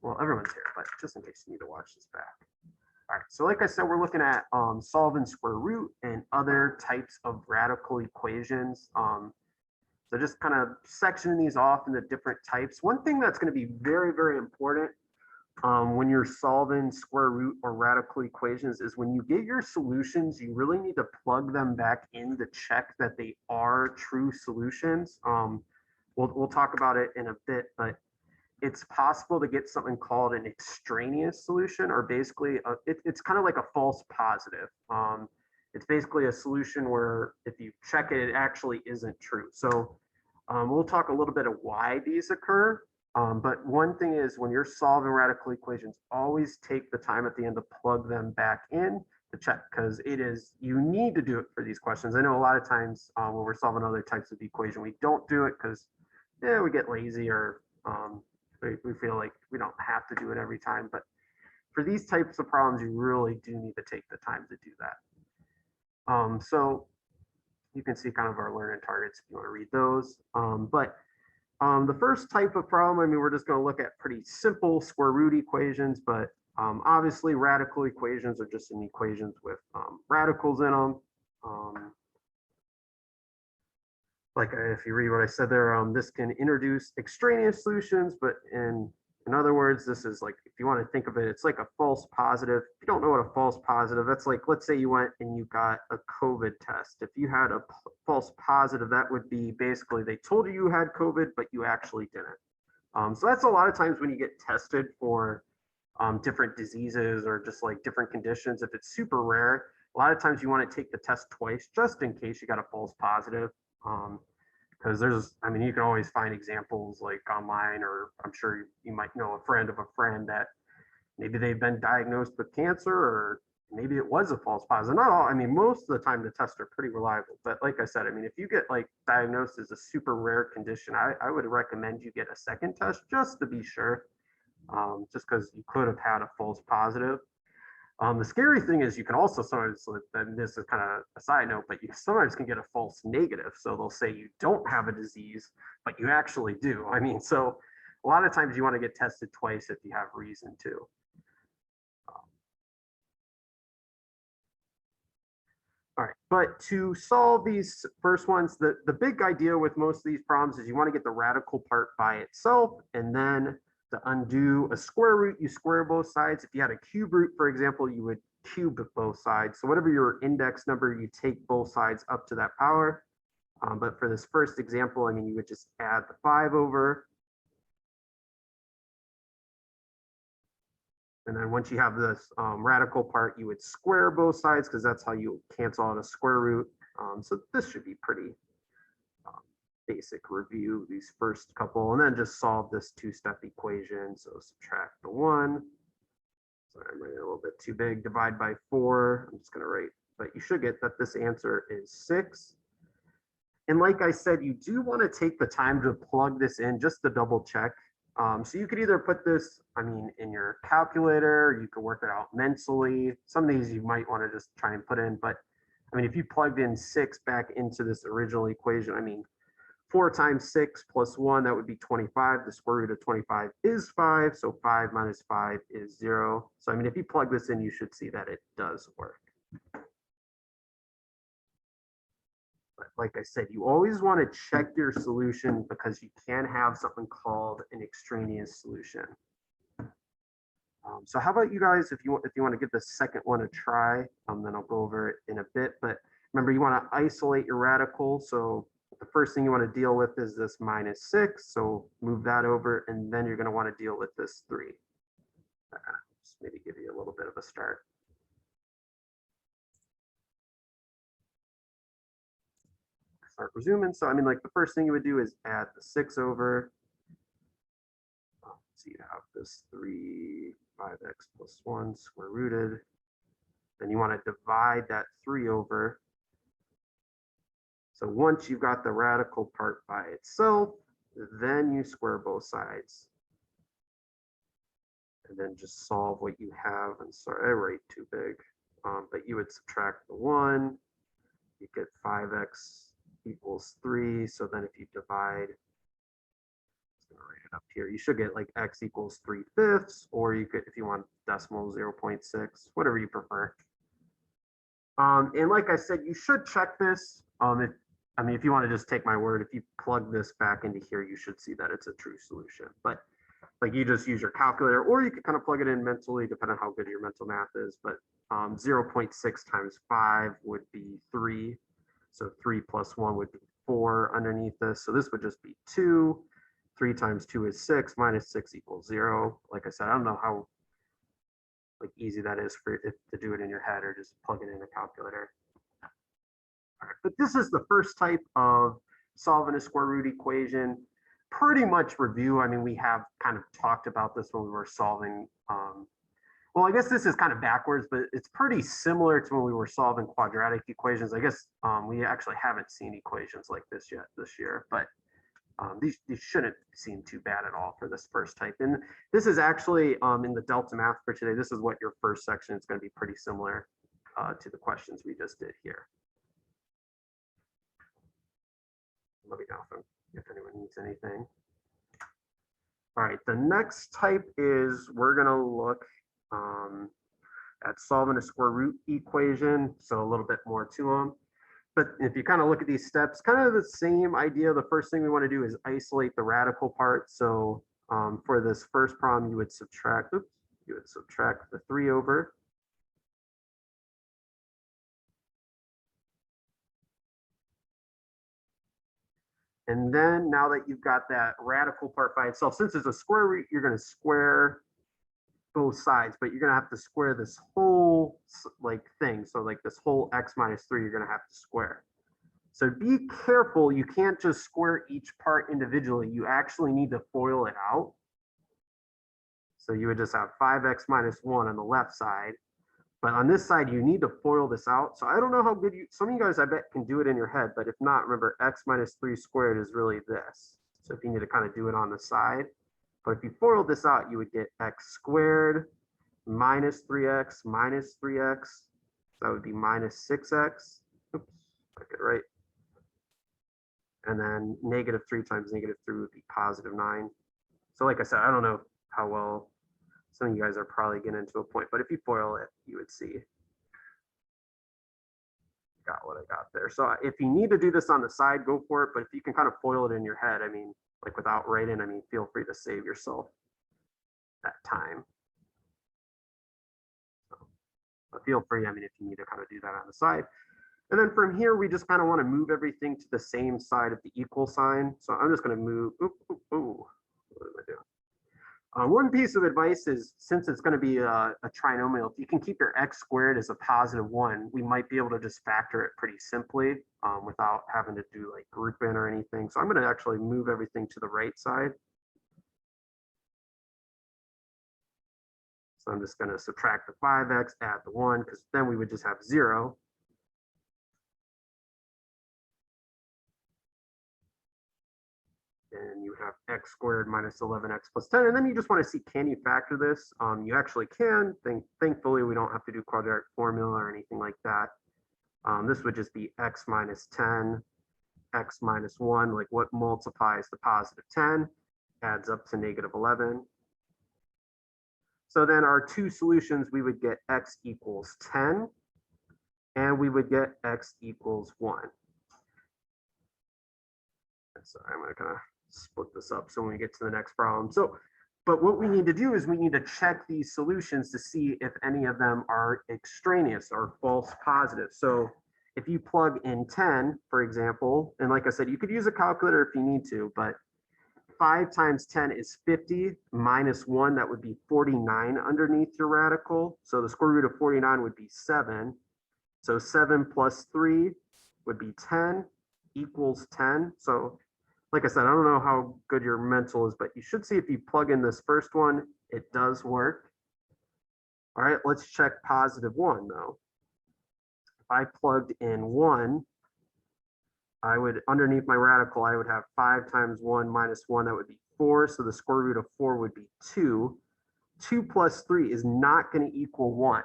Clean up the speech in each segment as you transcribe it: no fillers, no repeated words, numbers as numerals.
well, everyone's here, but just in case you need to watch this back. All right, so like I said, we're looking at solving square root and other types of radical equations. So just kind of sectioning these off into different types. One thing that's going to be very, very important when you're solving square root or radical equations is when you get your solutions, you really need to plug them back in to check that they are true solutions. We'll talk about it in a bit, but it's possible to get something called an extraneous solution, or basically it's kind of like a false positive. It's basically a solution where if you check it, it actually isn't true. So we'll talk a little bit of why these occur. But one thing is when you're solving radical equations, always take the time at the end to plug them back in to check, because you need to do it for these questions. I know a lot of times when we're solving other types of equation, we don't do it because we get lazy, or we feel like we don't have to do it every time. But for these types of problems, you really do need to take the time to do that. So you can see kind of our learning targets if you want to read those. The first type of problem, I mean, we're just going to look at pretty simple square root equations, but obviously radical equations are just in equations with radicals in them. Like if you read what I said there, this can introduce extraneous solutions, but in other words, this is like, if you want to think of it, it's like a false positive. If you don't know what a false positive, that's like, let's say you went and you got a COVID test. If you had a false positive, that would be basically they told you had COVID, but you actually didn't. So that's a lot of times when you get tested for different diseases or just like different conditions. If it's super rare, a lot of times you want to take the test twice just in case you got a false positive. Because I mean, you can always find examples like online, or I'm sure you might know a friend of a friend that maybe they've been diagnosed with cancer, or maybe it was a false positive. Not all, I mean, most of the time the tests are pretty reliable. But like I said, I mean, if you get like diagnosed as a super rare condition, I would recommend you get a second test just to be sure, just because you could have had a false positive. The scary thing is you can also sometimes, and this is kind of a side note, but you sometimes can get a false negative. So they'll say you don't have a disease, but you actually do. I mean, so a lot of times you want to get tested twice if you have reason to. All right, but to solve these first ones, the big idea with most of these problems is you want to get the radical part by itself, and then to undo a square root, you square both sides. If you had a cube root, for example, you would cube both sides. So whatever your index number, you take both sides up to that power. But for this first example, I mean, you would just add the 5 over. And then once you have this radical part, you would square both sides, because that's how you cancel out a square root. So this should be pretty basic review, these first couple, and then just solve this two-step equation. So subtract the 1. Sorry, I'm writing a little bit too big. Divide by 4. I'm just going to write, but you should get that this answer is 6. And like I said, you do want to take the time to plug this in just to double check. So you could either put this, I mean, in your calculator, you could work it out mentally. Some of these you might want to just try and put in, but I mean, if you plugged in 6 back into this original equation, I mean, 4 times 6 plus 1, that would be 25. The square root of 25 is 5. So 5 minus 5 is 0. So, I mean, if you plug this in, you should see that it does work. But like I said, you always want to check your solution, because you can have something called an extraneous solution. So how about you guys, if you want to give the second one a try, then I'll go over it in a bit. But remember, you want to isolate your radical. So the first thing you want to deal with is this minus 6. So move that over, and then you're going to want to deal with this 3. Just maybe give you a little bit of a start. Start resuming. So I mean, like the first thing you would do is add the 6 over. So you have this 3, 5x plus 1 square rooted. Then you want to divide that 3 over. So once you've got the radical part by itself, then you square both sides. And then just solve what you have. And sorry, I write too big. But you would subtract the 1. You get 5x equals 3. So then if you divide gonna write it up here. You should get like x equals 3/5, or you could, if you want decimal, 0.6, whatever you prefer. And like I said, you should check this. If you want to just take my word, if you plug this back into here, you should see that it's a true solution. But like you just use your calculator, or you could kind of plug it in mentally, depending on how good your mental math is. But 0.6 times 5 would be 3. So 3 plus 1 would be 4 underneath this. So this would just be 2. 3 times 2 is 6, minus 6 equals 0. Like I said, I don't know how like easy that is for it to do it in your head or just plug it in a calculator. All right, but this is the first type of solving a square root equation. Pretty much review. I mean, we have kind of talked about this when we were solving. Well, I guess this is kind of backwards, but it's pretty similar to when we were solving quadratic equations. I guess we actually haven't seen equations like this yet this year, but these shouldn't seem too bad at all for this first type. And this is actually in the Delta Math for today. This is what your first section is going to be pretty similar to the questions we just did here. Let me know if anyone needs anything. All right, the next type is we're going to look at solving a square root equation. So a little bit more to them. But if you kind of look at these steps, kind of the same idea. The first thing we want to do is isolate the radical part. So for this first problem, you would subtract the 3 over. And then now that you've got that radical part by itself, since it's a square root, you're going to square both sides, but you're going to have to square this whole like thing. So like this whole x minus 3, you're going to have to square. So be careful. You can't just square each part individually. You actually need to FOIL it out. So you would just have 5x minus 1 on the left side. But on this side, you need to FOIL this out. So I don't know how good some of you guys, I bet, can do it in your head. But if not, remember, x minus 3 squared is really this. So if you need to kind of do it on the side. But if you FOIL this out, you would get x squared minus 3x minus 3x. So that would be minus 6x. Oops, I get it right. And then negative 3 times negative 3 would be positive 9. So like I said, I don't know how well some of you guys are probably getting to a point, but if you FOIL it, you would see. Got what I got there. So if you need to do this on the side, go for it. But if you can kind of FOIL it in your head, I mean, like without writing, I mean, feel free to save yourself that time. So, but feel free, I mean, if you need to kind of do that on the side. And then from here, we just kind of want to move everything to the same side of the equal sign. So I'm just going to move, what am I doing? One piece of advice is, since it's going to be a trinomial, if you can keep your x squared as a positive 1, we might be able to just factor it pretty simply without having to do like grouping or anything. So I'm going to actually move everything to the right side. So I'm just going to subtract the 5x, add the 1, because then we would just have 0. And you have x squared minus 11x plus 10. And then you just want to see, can you factor this? You actually can. Thankfully, we don't have to do quadratic formula or anything like that. This would just be x minus 10, x minus 1. Like what multiplies to positive 10 adds up to negative 11. So then our two solutions, we would get x equals 10, and we would get x equals 1. Sorry, I'm going to kind of split this up so when we get to the next problem. So, but what we need to do is we need to check these solutions to see if any of them are extraneous or false positives. So if you plug in 10, for example, and like I said, you could use a calculator if you need to, but 5 times 10 is 50 minus 1, that would be 49 underneath your radical. So the square root of 49 would be 7. So 7 plus 3 would be 10 equals 10. So like I said, I don't know how good your mental is, but you should see if you plug in this first one, it does work. All right, let's check positive 1 though. If I plugged in 1, I would, underneath my radical, I would have 5 times 1 minus 1, that would be 4. So the square root of 4 would be 2. 2 plus 3 is not going to equal 1.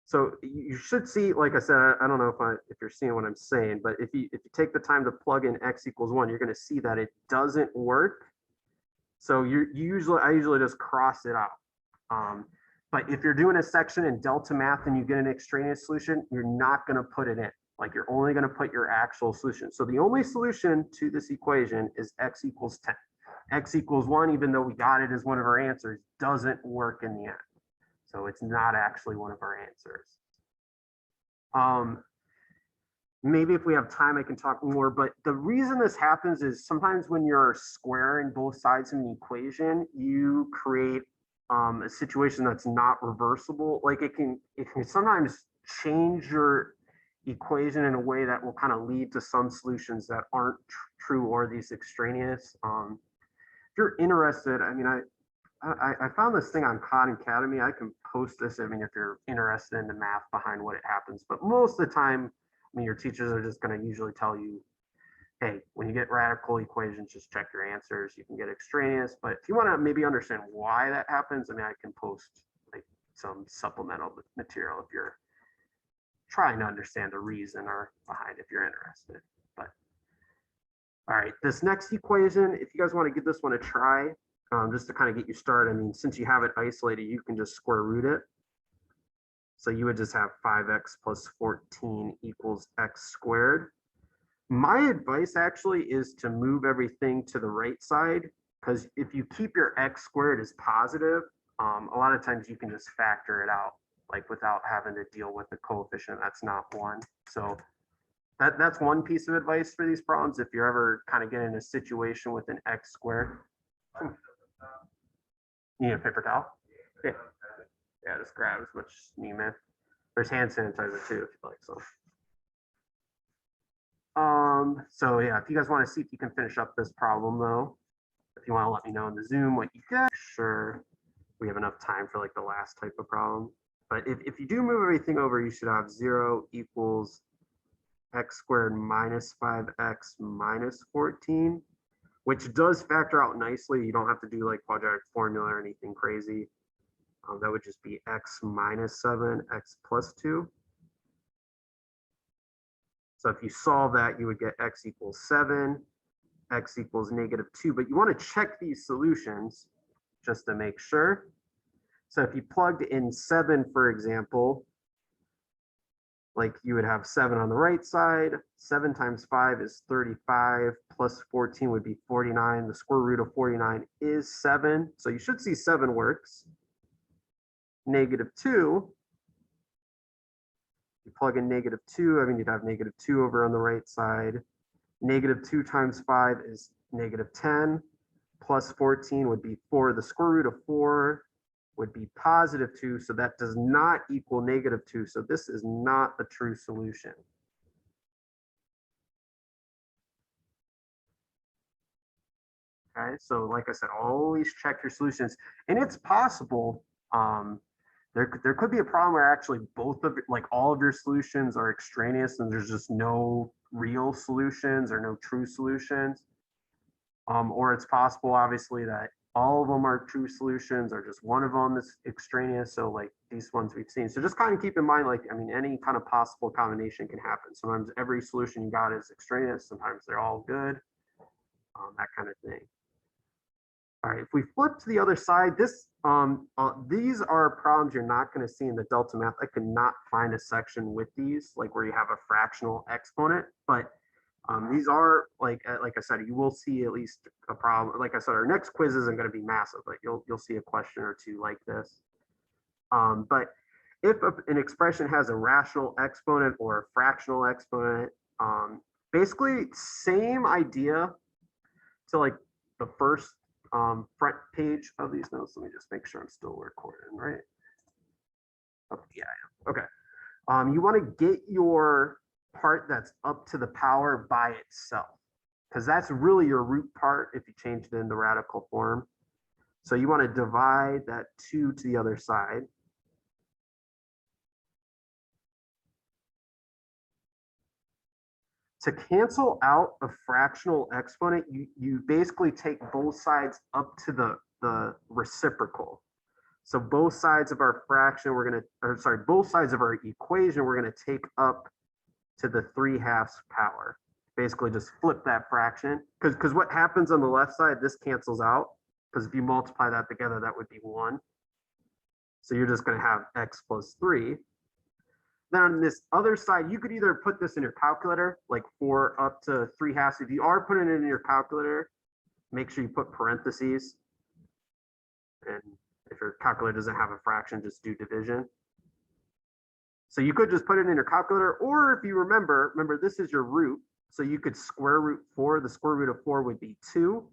So you should see, like I said, I don't know if you're seeing what I'm saying, but if you take the time to plug in x equals 1, you're going to see that it doesn't work So I usually just cross it out. But if you're doing a section in delta math and you get an extraneous solution, you're not going to put it in. Like you're only going to put your actual solution. So the only solution to this equation is x equals 10. X equals 1, even though we got it as one of our answers, doesn't work in the end. So it's not actually one of our answers. Maybe if we have time, I can talk more, but the reason this happens is sometimes when you're squaring both sides of an equation, you create a situation that's not reversible. Like it can sometimes change your equation in a way that will kind of lead to some solutions that aren't true or these extraneous. If you're interested, I mean, I found this thing on Khan Academy. I can post this. I mean, if you're interested in the math behind what it happens, but most of the time, I mean, your teachers are just going to usually tell you, hey, when you get radical equations, just check your answers. You can get extraneous, but if you want to maybe understand why that happens, I mean, I can post like some supplemental material if you're trying to understand the reason or behind if you're interested. But all right, this next equation, if you guys want to give this one a try, just to kind of get you started, I mean, since you have it isolated, you can just square root it. So you would just have 5x plus 14 equals x squared. My advice actually is to move everything to the right side, because if you keep your x squared as positive, a lot of times you can just factor it out, like without having to deal with the coefficient that's not 1. So that's one piece of advice for these problems. If you're ever kind of getting in a situation with an x squared. You need a paper towel? Yeah. Yeah, just grab as much as you need, man. There's hand sanitizer too, if you'd like some. So yeah, if you guys want to see if you can finish up this problem though, if you want to let me know in the Zoom what you get, sure we have enough time for like the last type of problem. But if you do move everything over, you should have 0 equals x squared minus 5x minus 14, which does factor out nicely. You don't have to do like quadratic formula or anything crazy. That would just be x minus 7, x plus 2. So if you solve that, you would get x equals 7, x equals negative 2. But you want to check these solutions just to make sure. So if you plugged in 7, for example, like you would have 7 on the right side. 7 times 5 is 35, plus 14 would be 49. The square root of 49 is 7. So you should see 7 works. Negative 2, you plug in negative 2, I mean, you'd have negative 2 over on the right side. Negative 2 times 5 is negative 10, plus 14 would be 4. The square root of 4 would be positive 2, so that does not equal negative 2. So this is not a true solution. Okay, so like I said, always check your solutions. And it's possible, there could be a problem where actually both of like all of your solutions are extraneous and there's just no real solutions or no true solutions. Or it's possible, obviously, that all of them are true solutions or just one of them is extraneous. So like these ones we've seen. So just kind of keep in mind, like, I mean, any kind of possible combination can happen. Sometimes every solution you got is extraneous. Sometimes they're all good, that kind of thing. All right, if we flip to the other side, these are problems you're not going to see in the delta math. I could not find a section with these, like where you have a fractional exponent, but these are like I said, you will see at least a problem. Like I said, our next quiz isn't going to be massive, but you'll see a question or two like this. But if an expression has a rational exponent or a fractional exponent, basically same idea to like the first front page of these notes. Let me just make sure I'm still recording, right? Oh, yeah, I am. Okay. You want to get your part that's up to the power by itself, because that's really your root part if you change it in the radical form. So you want to divide that 2 to the other side. To cancel out a fractional exponent, you basically take both sides up to the reciprocal. So both sides of our fraction, both sides of our equation, we're going to take up to the 3/2 power. Basically just flip that fraction, because what happens on the left side, this cancels out. because if you multiply that together, that would be 1. So you're just going to have x plus 3. Then on this other side, you could either put this in your calculator, like 4 up to 3/2. If you are putting it in your calculator, make sure you put parentheses. And if your calculator doesn't have a fraction, just do division. So you could just put it in your calculator, or if you remember, this is your root. So you could square root 4. The square root of 4 would be 2.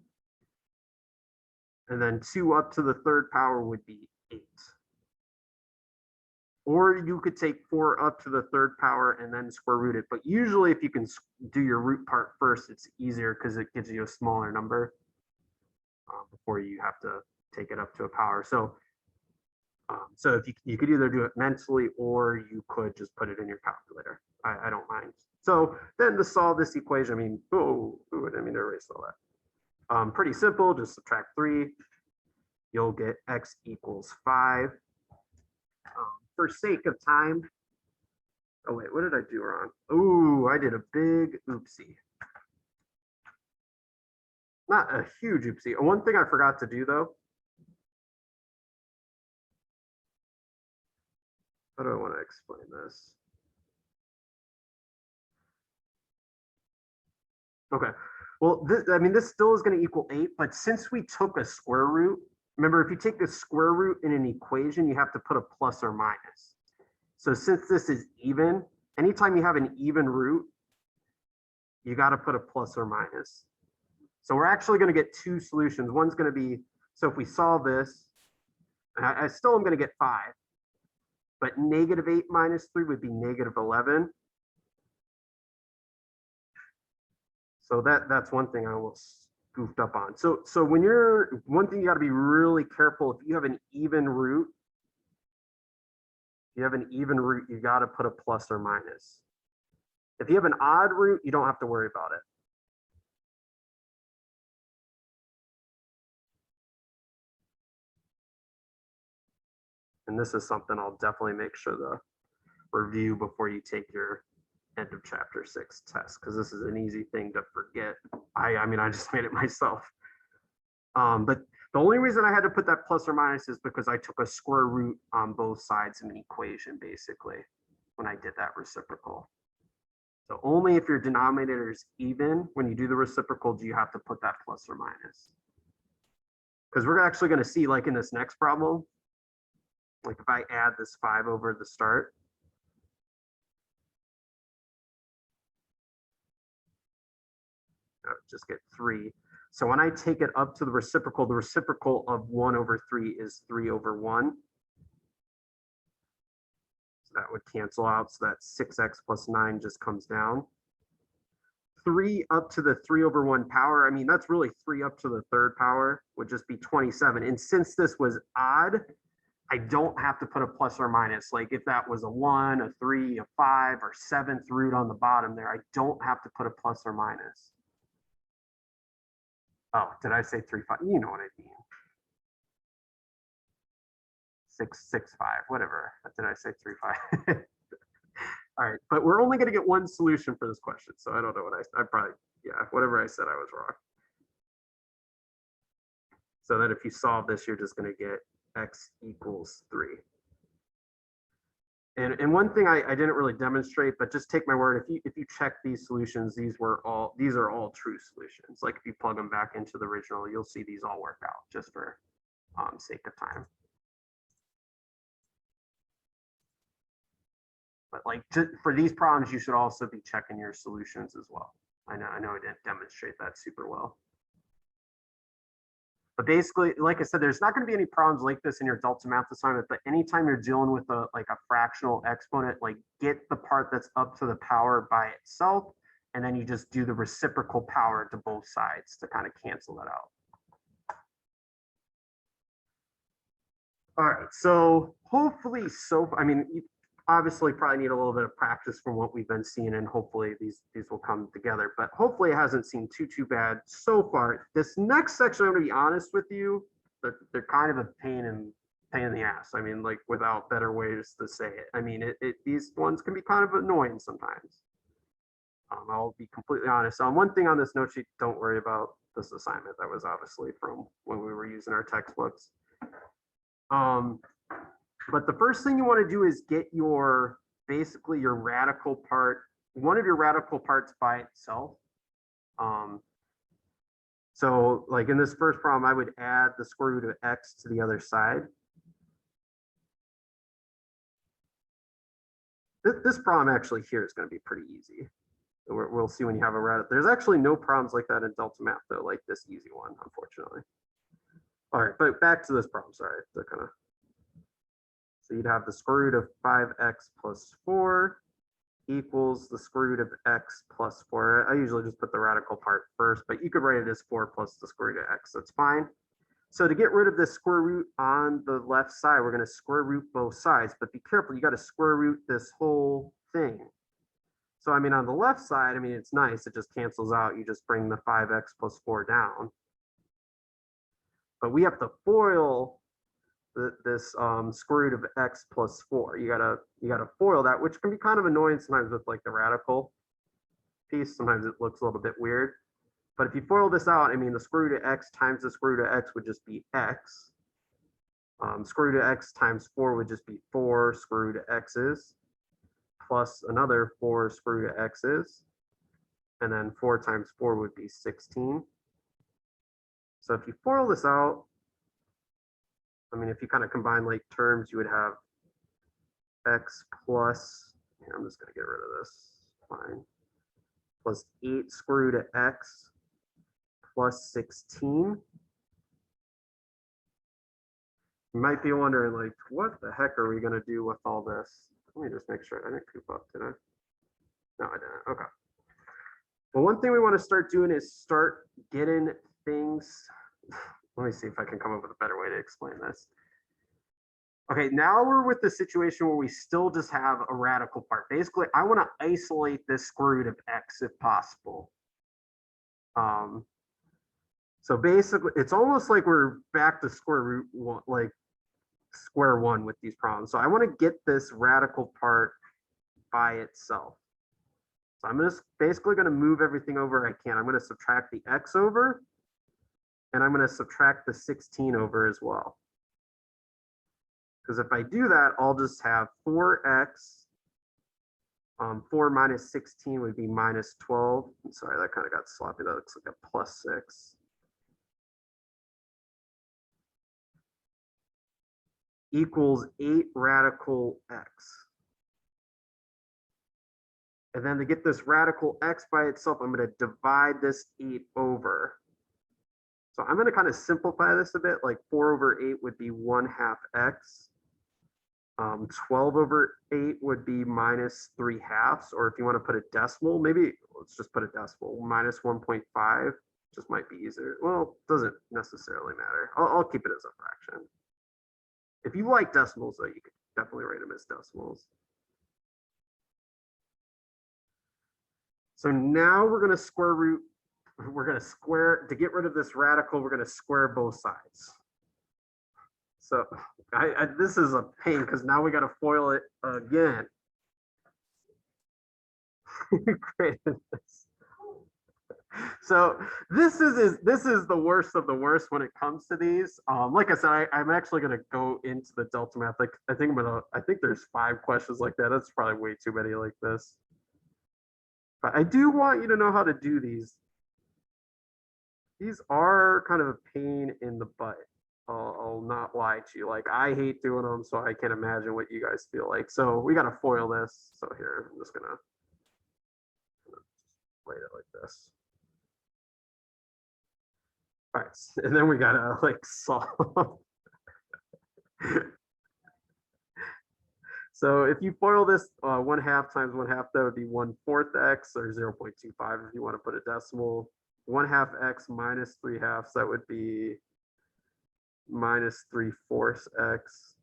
And then 2 up to the 3rd power would be 8. Or you could take 4 up to the 3rd power and then square root it. But usually if you can do your root part first, it's easier because it gives you a smaller number before you have to take it up to a power. So if you could either do it mentally or you could just put it in your calculator. I don't mind. So then to solve this equation, I mean, I didn't erase all that. Pretty simple, just subtract 3. You'll get x equals 5. For sake of time, oh wait, what did I do wrong? Ooh, I did a big oopsie. Not a huge oopsie. One thing I forgot to do though. How do I want to explain this? Okay, well, this still is going to equal 8, but since we took a square root, remember, if you take a square root in an equation, you have to put a plus or minus. So since this is even, anytime you have an even root, you got to put a plus or minus. So we're actually going to get 2 solutions. One's going to be, so if we solve this, I still am going to get 5, but -8 minus 3 would be -11. So that's one thing I almost goofed up on. So when one thing you got to be really careful, if you have an even root, you got to put a plus or minus. If you have an odd root, you don't have to worry about it. And this is something I'll definitely make sure to review before you take your end of chapter 6 test, because this is an easy thing to forget. I mean, I just made it myself. But the only reason I had to put that plus or minus is because I took a square root on both sides of an equation, basically, when I did that reciprocal. So only if your denominator is even, when you do the reciprocal, do you have to put that plus or minus. Because we're actually going to see, like in this next problem, like if I add this 5 over the start, just get 3. So when I take it up to the reciprocal of 1 over 3 is 3 over 1. So that would cancel out. So that 6x plus 9 just comes down. 3 up to the 3 over 1 power. I mean, that's really 3 up to the 3rd power would just be 27. And since this was odd, I don't have to put a plus or minus. Like if that was a 1, a 3, a 5, or 7th root on the bottom there, I don't have to put a plus or minus. Oh, did I say 3, 5? You know what I mean. 6, 6, 5, whatever. Did I say 3, 5? All right, but we're only going to get one solution for this question. So I don't know what I probably, yeah, whatever I said, I was wrong. So that if you solve this, you're just going to get x equals 3. And one thing I didn't really demonstrate, but just take my word, if you check these solutions, these are all true solutions. Like if you plug them back into the original, you'll see these all work out, just for sake of time. But like for these problems, you should also be checking your solutions as well. I know I didn't demonstrate that super well. But basically, like I said, there's not going to be any problems like this in your Delta math assignment, but anytime you're dealing with a fractional exponent, like get the part that's up to the power by itself, and then you just do the reciprocal power to both sides to kind of cancel that out. All right, so hopefully, I mean, you obviously probably need a little bit of practice from what we've been seeing, and hopefully these will come together, but hopefully it hasn't seemed too bad so far. This next section, I'm going to be honest with you, they're kind of a pain in the ass. I mean, like without better ways to say it. I mean, these ones can be kind of annoying sometimes. I'll be completely honest. One thing on this note sheet, don't worry about this assignment. That was obviously from when we were using our textbooks. But the first thing you want to do is get your, basically your radical part, one of your radical parts by itself. So like in this first problem, I would add the square root of x to the other side. This problem actually here is going to be pretty easy. We'll see when you have a radical. There's actually no problems like that in Delta Math though, like this easy one, unfortunately. All right, but back to this problem, sorry. So you'd have the square root of 5x plus 4 equals the square root of x plus 4. I usually just put the radical part first, but you could write it as 4 plus the square root of x. That's fine. So to get rid of this square root on the left side, we're going to square root both sides. But be careful, you got to square root this whole thing. So I mean, on the left side, I mean, it's nice. It just cancels out. You just bring the 5x plus 4 down. But we have to FOIL this square root of x plus 4. You gotta FOIL that, which can be kind of annoying sometimes with like the radical piece. Sometimes it looks a little bit weird. But if you FOIL this out, I mean, the square root of x times the square root of x would just be x. Square root of x times 4 would just be 4 square root of x's plus another 4 square root of x's. And then 4 times 4 would be 16. So if you FOIL this out, I mean, if you kind of combine like terms, you would have x plus, here, I'm just going to get rid of this, fine, plus 8 square root of x plus 16. You might be wondering, like, what the heck are we going to do with all this? Let me just make sure I didn't coop up, did I? No, I didn't. Okay. Well, one thing we want to start doing is start getting things. Let me see if I can come up with a better way to explain this. Okay, now we're with the situation where we still just have a radical part. Basically, I want to isolate this square root of x if possible. So basically, it's almost like we're back to square root one, like square one with these problems. So I want to get this radical part by itself. So I'm just basically going to move everything over I can. I'm going to subtract the x over, and I'm going to subtract the 16 over as well. Because if I do that, I'll just have 4x. 4 minus 16 would be minus 12. I'm sorry, that kind of got sloppy. That looks like a plus 6. Equals 8 radical x. And then to get this radical x by itself, I'm going to divide this 8 over. So I'm going to kind of simplify this a bit, like 4 over 8 would be 1/2 x. 12 over 8 would be minus 3/2, or if you want to put a decimal, maybe let's just put a decimal, minus 1.5, just might be easier. Well, doesn't necessarily matter. I'll keep it as a fraction. If you like decimals, though, you could definitely write them as decimals. So now we're going to square root, to get rid of this radical, we're going to square both sides. So this is a pain because now we got to FOIL it again. So this is the worst of the worst when it comes to these. Like I said, I'm actually going to go into the Delta Math. Like I think there's 5 questions like that. That's probably way too many like this. But I do want you to know how to do these. These are kind of a pain in the butt. I'll not lie to you. Like I hate doing them, so I can't imagine what you guys feel like. So we got to FOIL this. So here, I'm just gonna write it like this. All right, and then we gotta like solve. So if you FOIL this, 1/2 times 1/2, that would be 1/4 x, or 0.25 if you want to put a decimal. 1/2 x minus 3/2, that would be minus 3/4 x.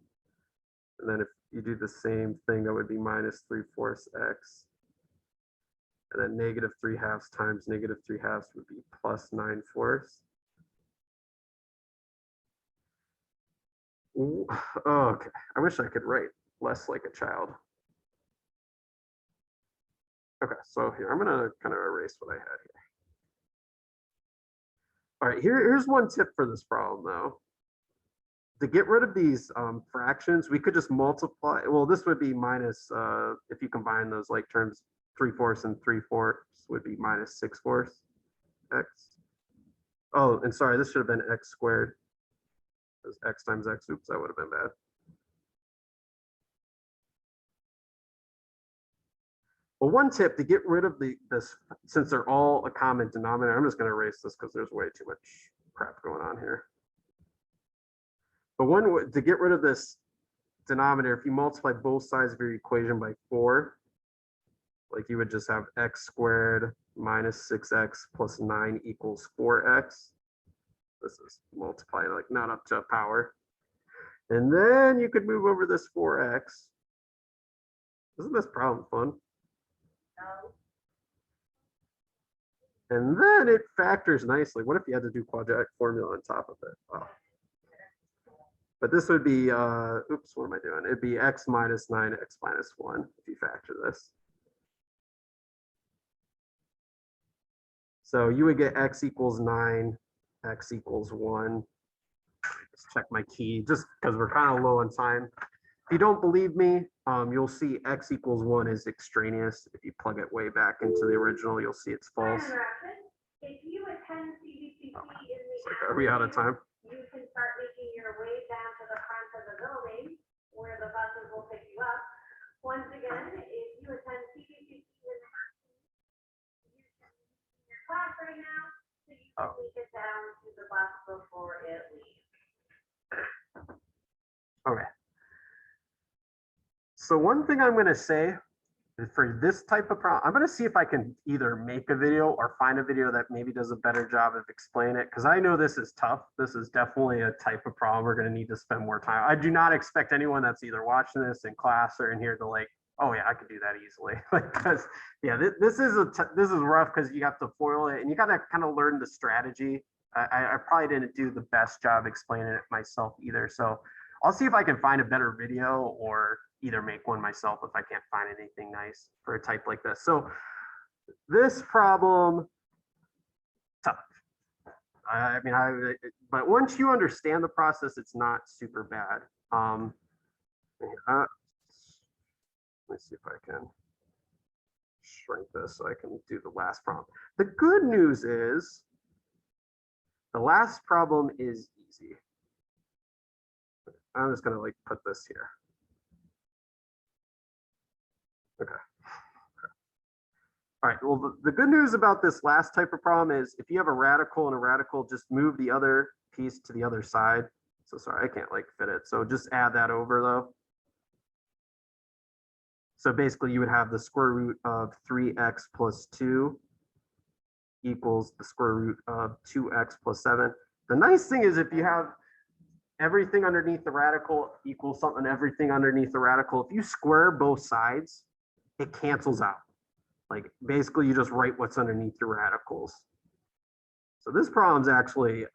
And then if you do the same thing, that would be minus 3/4 x. And then negative 3/2 times negative 3/2 would be plus 9/4. Oh, okay. I wish I could write less like a child. Okay, so here, I'm gonna kind of erase what I had here. All right, here's one tip for this problem though. To get rid of these fractions, we could just multiply. Well, this would be minus, if you combine those like terms, 3/4 and 3/4 would be minus 6/4 x. Oh, and sorry, this should have been x squared. Because x times x, oops, that would have been bad. Well, one tip to get rid of this, since they're all a common denominator, I'm just going to erase this because there's way too much crap going on here. But one to get rid of this denominator, if you multiply both sides of your equation by 4, like you would just have x squared minus 6x plus 9 equals 4x. This is multiplied like not up to a power. And then you could move over this 4x. Isn't this problem fun? No. And then it factors nicely. What if you had to do quadratic formula on top of it? Oh. But this would be, oops, what am I doing? It'd be x minus 9, x minus 1 if you factor this. So you would get x equals 9, x equals 1. Just check my key, just because we're kind of low on time. If you don't believe me, you'll see x equals 1 is extraneous. If you plug it way back into the original, you'll see it's false. If you attend CVCC in the like, are we out of time? You can start making your way down to the front of the building where the buses will pick you up. Once again, if you attend CVCC in your class right now, so you can make it down to the bus before it leaves. Okay. So one thing I'm going to say for this type of problem, I'm going to see if I can either make a video or find a video that maybe does a better job of explaining it, because I know this is tough. This is definitely a type of problem we're going to need to spend more time. I do not expect anyone that's either watching this in class or in here to like, oh yeah, I could do that easily. Because yeah, this is rough because you have to foil it and you got to kind of learn the strategy. I probably didn't do the best job explaining it myself either. So I'll see if I can find a better video or either make one myself if I can't find anything nice for a type like this. So this problem, tough. I mean, but once you understand the process, it's not super bad. Let me see if I can shrink this so I can do the last problem. The good news is the last problem is easy. I'm just gonna like put this here. Okay. All right, well, the good news about this last type of problem is if you have a radical and a radical, just move the other piece to the other side. So sorry, I can't like fit it. So just add that over though. So basically you would have the square root of 3x plus 2 equals the square root of 2x plus 7. The nice thing is if you have everything underneath the radical equals something, everything underneath the radical, if you square both sides, it cancels out. Like basically you just write what's underneath your radicals. So this problem's actually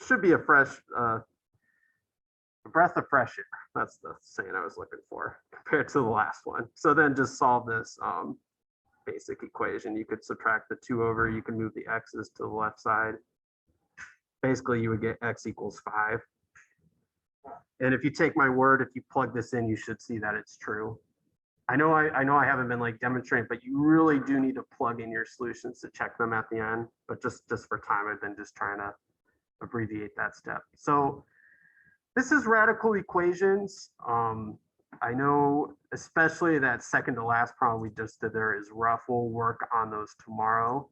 should be a fresh a breath of fresh air. That's the saying I was looking for compared to the last one. So then just solve this basic equation. You could subtract the 2 over, you can move the x's to the left side. Basically you would get x equals 5. And if you take my word, if you plug this in, you should see that it's true. I know I haven't been like demonstrating, but you really do need to plug in your solutions to check them at the end. But just for time, I've been just trying to abbreviate that step. So this is radical equations. I know especially that second to last problem we just did there is rough. We'll work on those tomorrow.